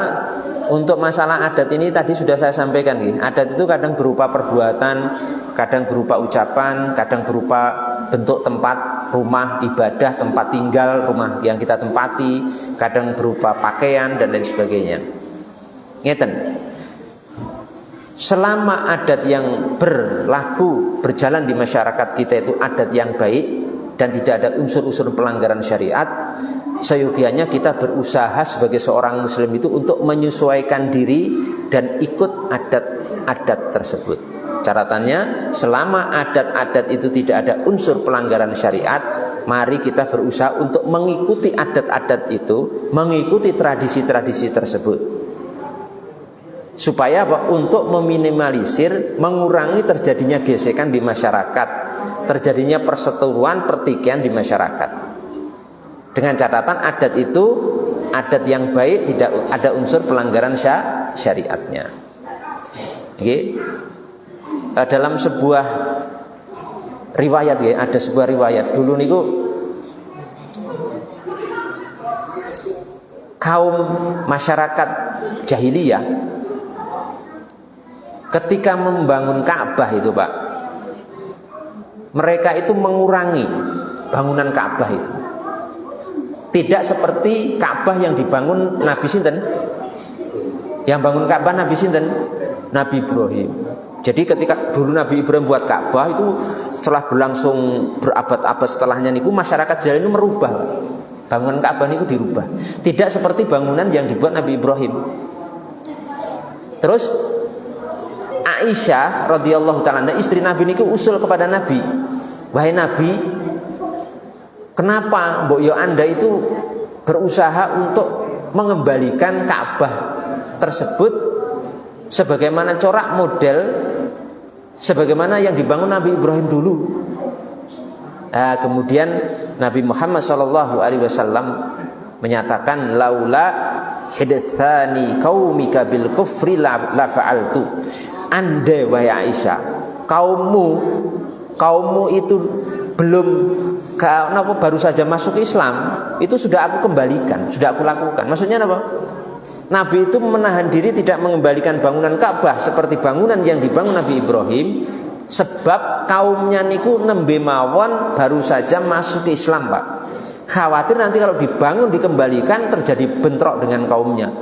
untuk masalah adat ini tadi sudah saya sampaikan nih. Adat itu kadang berupa perbuatan, kadang berupa ucapan, kadang berupa bentuk tempat, rumah ibadah, tempat tinggal, rumah yang kita tempati, kadang berupa pakaian dan lain sebagainya. Ngeten. Selama adat yang berlaku, berjalan di masyarakat kita itu adat yang baik dan tidak ada unsur-unsur pelanggaran syariat, seyogianya kita berusaha sebagai seorang muslim itu untuk menyesuaikan diri dan ikut adat-adat tersebut. Catatannya, selama adat-adat itu tidak ada unsur pelanggaran syariat, mari kita berusaha untuk mengikuti adat-adat itu, mengikuti tradisi-tradisi tersebut. Supaya apa? Untuk meminimalisir, mengurangi terjadinya gesekan di masyarakat, terjadinya perseteruan, pertikaian di masyarakat. Dengan catatan adat itu adat yang baik, tidak ada unsur pelanggaran syariatnya. Okay. Dalam sebuah riwayat ya, ada sebuah riwayat dulu niku kaum masyarakat jahiliyah ketika membangun Ka'bah itu Pak, mereka itu mengurangi bangunan Ka'bah itu. Tidak seperti Ka'bah yang dibangun Nabi sinten? Yang bangun Ka'bah Nabi sinten? Nabi Ibrahim. Jadi ketika dulu Nabi Ibrahim buat Ka'bah itu setelah berlangsung berabad-abad setelahnya niku masyarakat jahiliyah itu merubah. Bangunan Ka'bah niku dirubah. Tidak seperti bangunan yang dibuat Nabi Ibrahim. Terus Aisyah radhiyallahu taala, istri Nabi niku usul kepada Nabi, wahai Nabi, kenapa mbok yo Anda itu berusaha untuk mengembalikan Ka'bah tersebut sebagaimana corak model sebagaimana yang dibangun Nabi Ibrahim dulu. Nah, kemudian Nabi Muhammad SAW menyatakan, laula hidatsani qaumika bil kufri la fa'altu. Andai wahai Aisyah, kaummu itu belum baru saja masuk Islam, itu sudah aku kembalikan, sudah aku lakukan. Maksudnya apa? Nabi itu menahan diri tidak mengembalikan bangunan Ka'bah seperti bangunan yang dibangun Nabi Ibrahim, sebab kaumnya niku nembe mawon baru saja masuk ke Islam Pak. Khawatir nanti kalau dibangun dikembalikan terjadi bentrok dengan kaumnya.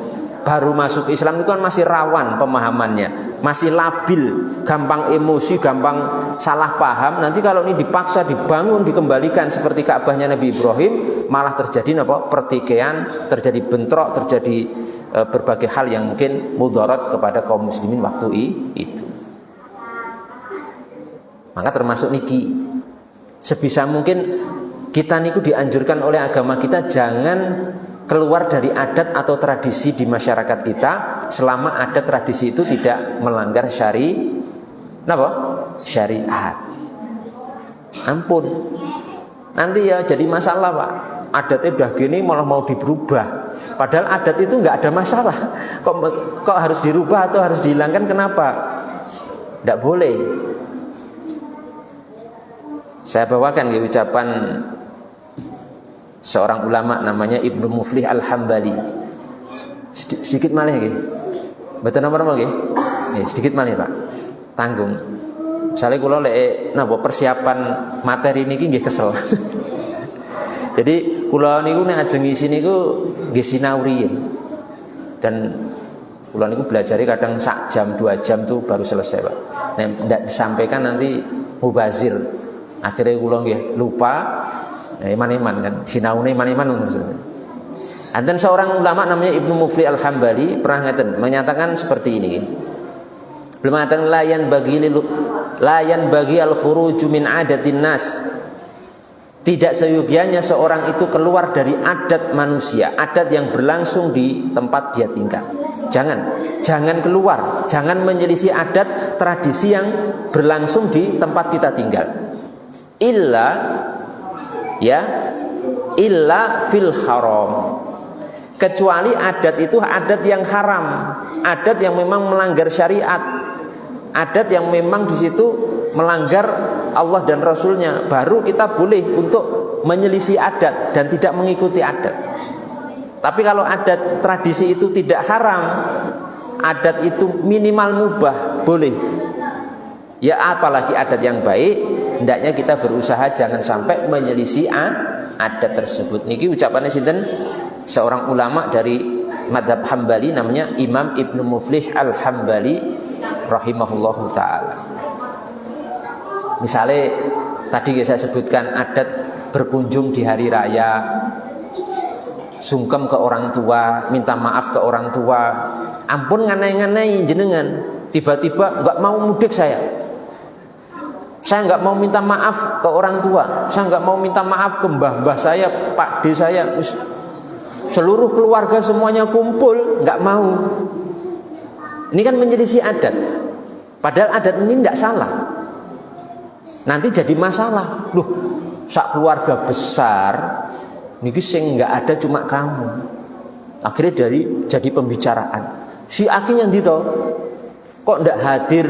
Baru masuk Islam itu kan masih rawan pemahamannya, masih labil, gampang emosi, gampang salah paham. Nanti kalau ini dipaksa dibangun dikembalikan seperti Ka'bahnya Nabi Ibrahim, malah terjadi apa? Pertikaian, terjadi bentrok, terjadi berbagai hal yang mungkin mudarat kepada kaum muslimin waktu itu. Maka termasuk niki, sebisa mungkin kita niku dianjurkan oleh agama kita jangan keluar dari adat atau tradisi di masyarakat kita selama adat tradisi itu tidak melanggar syariat. Ampun, nanti ya jadi masalah Pak. Adatnya udah gini malah mau diberubah. Padahal adat itu nggak ada masalah. Kok harus dirubah atau harus dihilangkan? Kenapa? Nggak boleh. Saya bawakan ucapan seorang ulama namanya Ibnu Muflih Al-Hambali. Sedikit malih nggih. Mboten napa-napa nggih. Sedikit malih Pak. Tanggung. Misalnya kula lek persiapan materi niki nggih kesel. Jadi kula niku nek ajeng ngisi niku nggih sinau riyin. Dan kula niku belajari kadang sak jam 2 jam tuh baru selesai Pak. Nek ndak disampaikan nanti mubazir. Akhirnya kula nggih lupa. Iman-iman kan, sinaune iman-iman maksudnya. Dan seorang ulama namanya Ibnu Muflih Al-Hambali pernah menyatakan seperti ini. Beliau mengatakan layan bagi al-khuruju min adatin nas. Tidak seyogianya seorang itu keluar dari adat manusia, adat yang berlangsung di tempat dia tinggal. Jangan keluar, jangan menyelisih adat tradisi yang berlangsung di tempat kita tinggal. Illa fil haram, kecuali adat itu adat yang haram, adat yang memang melanggar syariat, adat yang memang di situ melanggar Allah dan Rasulnya, baru kita boleh untuk menyelisih adat dan tidak mengikuti adat. Tapi kalau adat tradisi itu tidak haram, adat itu minimal mubah, boleh. Ya apalagi adat yang baik, hendaknya kita berusaha jangan sampai menyelisih adat tersebut. Niki ucapannya sinten? Seorang ulama dari madhab Hambali namanya Imam Ibnu Muflih Al-Hambali rahimahullahu ta'ala. Misalnya tadi saya sebutkan adat berkunjung di hari raya, sungkem ke orang tua, minta maaf ke orang tua. Ampun nganai-nganai jenengan, tiba-tiba nggak mau mudik saya nggak mau minta maaf ke orang tua, saya nggak mau minta maaf ke mbah-mbah saya, Pak D saya, seluruh keluarga semuanya kumpul, nggak mau. Ini kan menyelisih adat. Padahal adat ini tidak salah. Nanti jadi masalah. Loh, sak keluarga besar, niki sing nggak ada cuma kamu. Akhirnya jadi pembicaraan. Si akhirnya gitu, kok ndak hadir?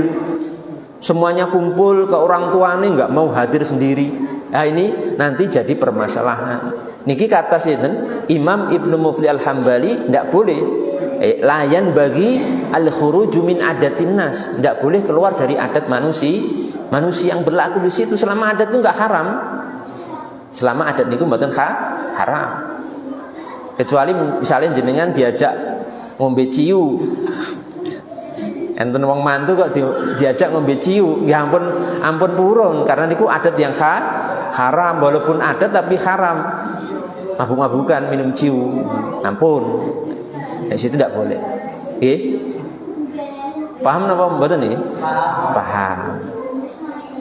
Semuanya kumpul ke orang tuanya nggak mau hadir sendiri. Nah ini nanti jadi permasalahan. Niki kata sinten Imam Ibnu Muflih Al-Hambali tidak boleh layan bagi al-khuruju min adatin nas, tidak boleh keluar dari adat manusia yang berlaku di situ selama adat itu nggak haram. Selama adat niku mboten haram. Kecuali misalnya jenengan diajak ngombe ciu. Enten wong mantu kok diajak ngombe ciu, ya ampun purun, karena niku adat yang haram, walaupun adat tapi haram. Mabuk-mabukan minum ciu, ampun. Di situ tidak boleh. Oke? Paham napa mboten niki? Paham.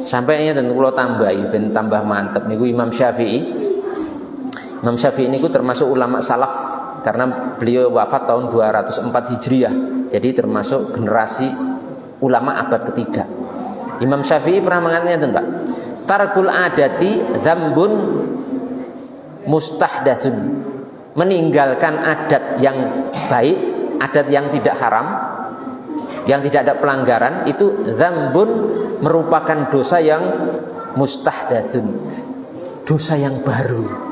Sampai nya tentu kula tambahi ben tambah mantep niku Imam Syafi'i. Imam Syafi'i niku termasuk ulama salaf karena beliau wafat tahun 204 Hijriah. Jadi termasuk generasi ulama abad ketiga. Imam Syafi'i pernah mengatakan, Pak, tarkul adati dzambun mustahdatsun. Meninggalkan adat yang baik, adat yang tidak haram, yang tidak ada pelanggaran, itu dzambun merupakan dosa yang mustahdatsun. Dosa yang baru.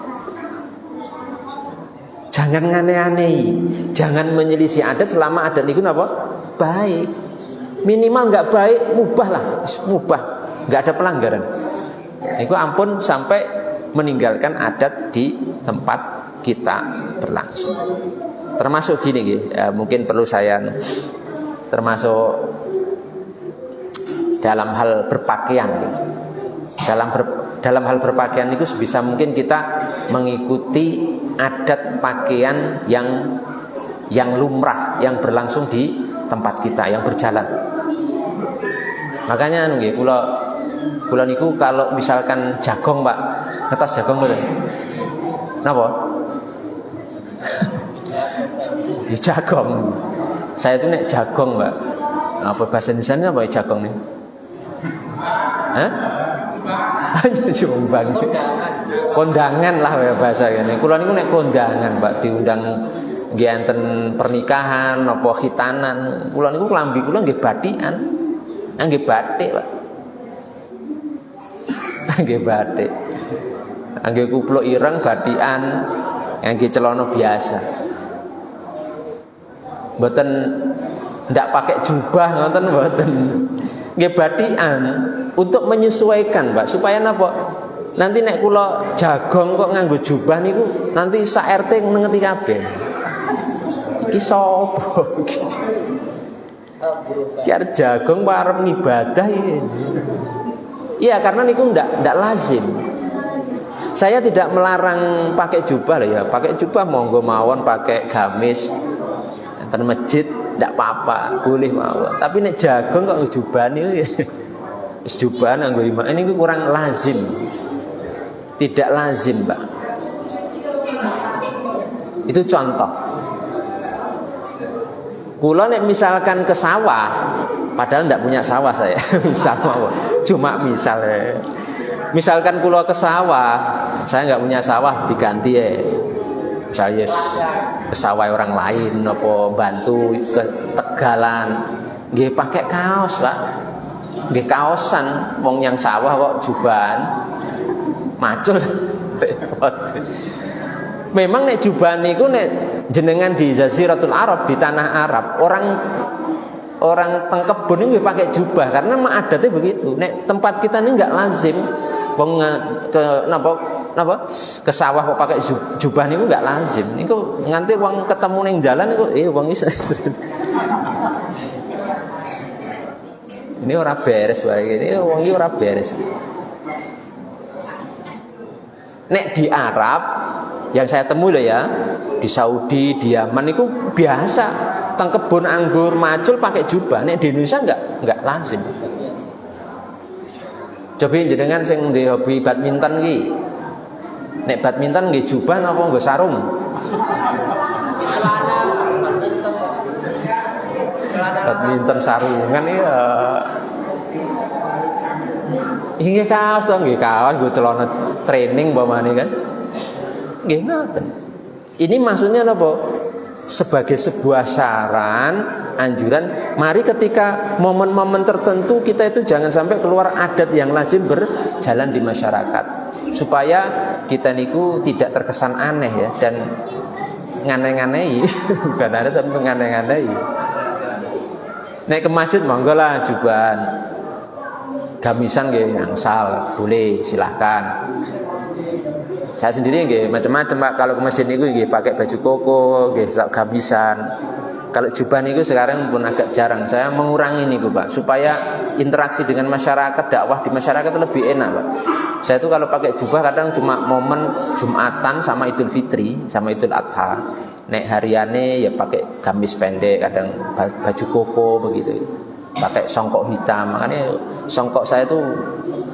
Jangan aneh-aneh, jangan menyelisih adat selama adat itu apa? Baik. Minimal nggak baik, mubah lah, mubah, nggak ada pelanggaran. Itu ampun sampai meninggalkan adat di tempat kita berlangsung. Termasuk gini, mungkin perlu saya termasuk dalam hal berpakaian. Dalam hal berpakaian itu sebisa mungkin kita mengikuti adat pakaian yang lumrah, yang berlangsung di tempat kita, yang berjalan. Makanya nggih kula niku kalau misalkan jagong, Pak, ngetos jagong mboten. Napa? Ya jagong. Saya itu nek jagong, Mbak. Apa bahasa Indonesianya apa ya jagong nih? Hah? Ayo jombang. Kondangan lah ya bahasa ini. Kula niku nek kondangan, Mbak, diundang nggih enten pernikahan apa khitanan. Kula niku klambi kula nggih batikan. Nggih batik, Pak. Nggih batik. Nggih kupluk ireng batikan, nggih celana biasa. Mboten ndak pakai jubah ngoten mboten. Nggih batikan untuk menyesuaikan, Mbak, supaya napa? Nanti nek kula jagong kok nganggo jubah niku nanti sak RT ngerti kabeh. Iki sapa iki? Ki arep jagong kok arep ngibadah iki. Iya, karena niku ndak lazim. Saya tidak melarang pakai jubah ya, pakai jubah monggo mawon, pakai gamis enten masjid ndak apa-apa, boleh mawon. Tapi nek jagong kok jubah niku wis jubah nganggo imam ini kurang lazim. Tidak lazim, Mbak. Itu contoh. Kula nek misalkan ke sawah, padahal ndak punya sawah saya, misal mawon. Cuma misal misalkan kula ke sawah, saya nggak punya sawah diganti misalnya ke sawah orang lain apa bantu ke Tegalan, nggih pakai kaos, Pak. Nggih kaosan, wong yang sawah kok jubahan. Macul. Memang nek jubahan niku nek jenengan di Jaziratul Arab, di tanah Arab, orang teng kebun ini pakai jubah karena adatnya begitu. Nek tempat kita ini enggak lazim. Wong ke napa ke sawah kok pakai jubah niku enggak lazim. Niku nganti wong ketemu ning jalan niku wong iso. Ini ora beres wae ini wong iki ora beres. Nek di Arab yang saya temui loh ya, di Saudi, di Yaman itu biasa teng kebun anggur macul pakai jubah. Nek di Indonesia enggak lazim. Coba jenengan sing ndek hobi badminton iki. Nek badminton nggih jubah napa nggo sarung? Badminton sarungan ya. Nggih kaos to, nggih kaos nggo celana training umpamane kan. Nggih ngoten. Ini maksudnya apa? Sebagai sebuah saran, anjuran, mari ketika momen-momen tertentu kita itu jangan sampai keluar adat yang lazim berjalan di masyarakat. Supaya kita niku tidak terkesan aneh ya dan ngane-nganehi, bukan aneh tapi ngane-nganehi. Naik ke masjid monggo lah jubahan. Gamisan nggih angsal, boleh silahkan. Saya sendiri nggih macam-macam, Pak. Kalau ke masjid niku nggih pakai baju koko, nggih gamisan. Kalau jubah niku sekarang pun agak jarang. Saya mengurangi niku, Pak, supaya interaksi dengan masyarakat, dakwah di masyarakat lebih enak, Pak. Saya tuh kalau pakai jubah kadang cuma momen Jumatan sama Idul Fitri, sama Idul Adha. Nek hariane ya pakai gamis pendek, kadang baju koko begitu. Pakai songkok hitam. Makanya songkok saya tuh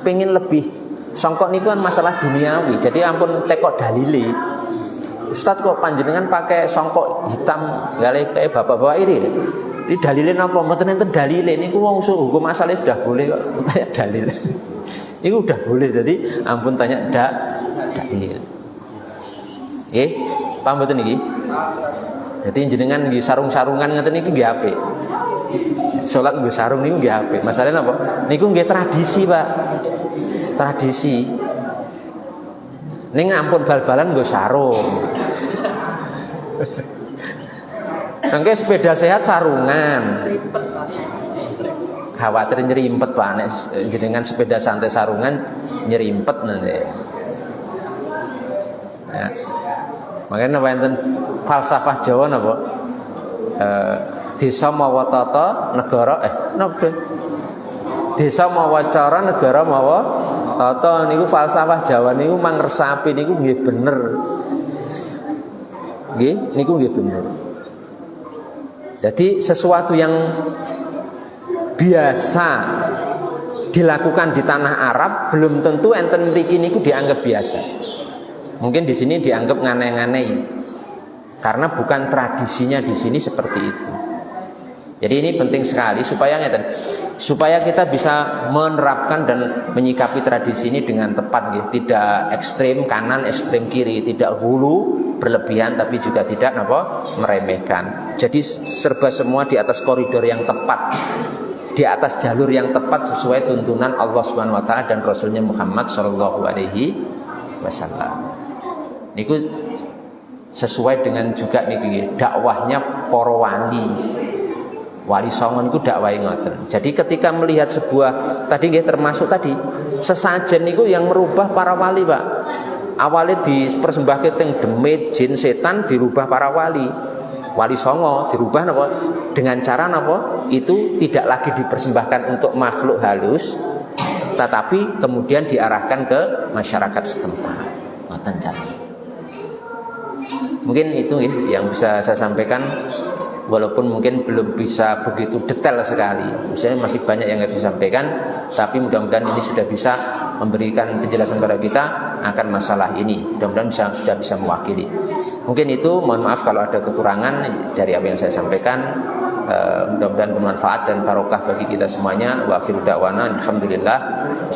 pengen lebih. Songkok niku kan masalah duniawi. Jadi ampun tekok dalile. Ustaz kok panjenengan pakai songkok hitam gale kayak bapak-bapak ini. Ini dalile napa? Mboten enten dalile niku wong hukum asalnya sudah boleh kok. Tanya dalil. Itu udah boleh. Jadi ampun tanya dalil. Nggih, paham mboten niki? Jadi jenengan nggih sarung-sarungan ngeten niku nggih apik. Salat nggih sarung niku nggih apik. Masalahnya napa? Niku nggih tradisi, Pak. Tradisi. Ning ampun bal-balan nggo sarung. Nangke sepeda sehat sarungan. Khawatir nyerimpet, Pak. Nek jenengan sepeda santai sarungan nyerimpet nanti. Ya. Makanya napa enten falsafah Jawa napa? Desa mawa tata negara napa? Desa mawa cara negara mawa tata niku falsafah Jawa niku mangresapi niku nggih bener. Nggih, niku nggih bener. Jadi sesuatu yang biasa dilakukan di tanah Arab belum tentu enten mriki niku dianggap biasa. Mungkin di sini dianggap ngane-nganehi. karena bukan tradisinya di sini seperti itu. Jadi ini penting sekali supaya kita bisa menerapkan dan menyikapi tradisi ini dengan tepat, gitu. Tidak ekstrem kanan, ekstrem kiri, tidak hulu berlebihan, tapi juga tidak meremehkan. Jadi serba semua di atas koridor yang tepat, di atas jalur yang tepat sesuai tuntunan Allah Subhanahu Wa Taala dan Rasulnya Muhammad Shallallahu Alaihi Wasallam. Niku sesuai dengan juga nih dakwahnya para wali songo niku dakwah ngoten. Jadi ketika melihat sebuah tadi nggih termasuk tadi sesajen niku yang merubah para wali, Pak. Awalnya dipersembahke teng demit, jin, setan dirubah para wali. Wali songo dirubah napa? Dengan cara napa? Itu tidak lagi dipersembahkan untuk makhluk halus, tetapi kemudian diarahkan ke masyarakat setempat. Ngoten cara. Mungkin itu yang bisa saya sampaikan. Walaupun mungkin belum bisa begitu detail sekali, misalnya masih banyak yang harus disampaikan, tapi mudah-mudahan ini sudah bisa memberikan penjelasan kepada kita akan masalah ini. Mudah-mudahan sudah bisa mewakili. Mungkin itu, mohon maaf kalau ada kekurangan dari apa yang saya sampaikan. Mudah-mudahan bermanfaat dan barokah bagi kita semuanya. Wa akhiru da'wana alhamdulillah.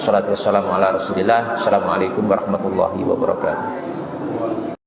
Wassalatu wassalamu ala Rasulillah. Assalamualaikum warahmatullahi wabarakatuh.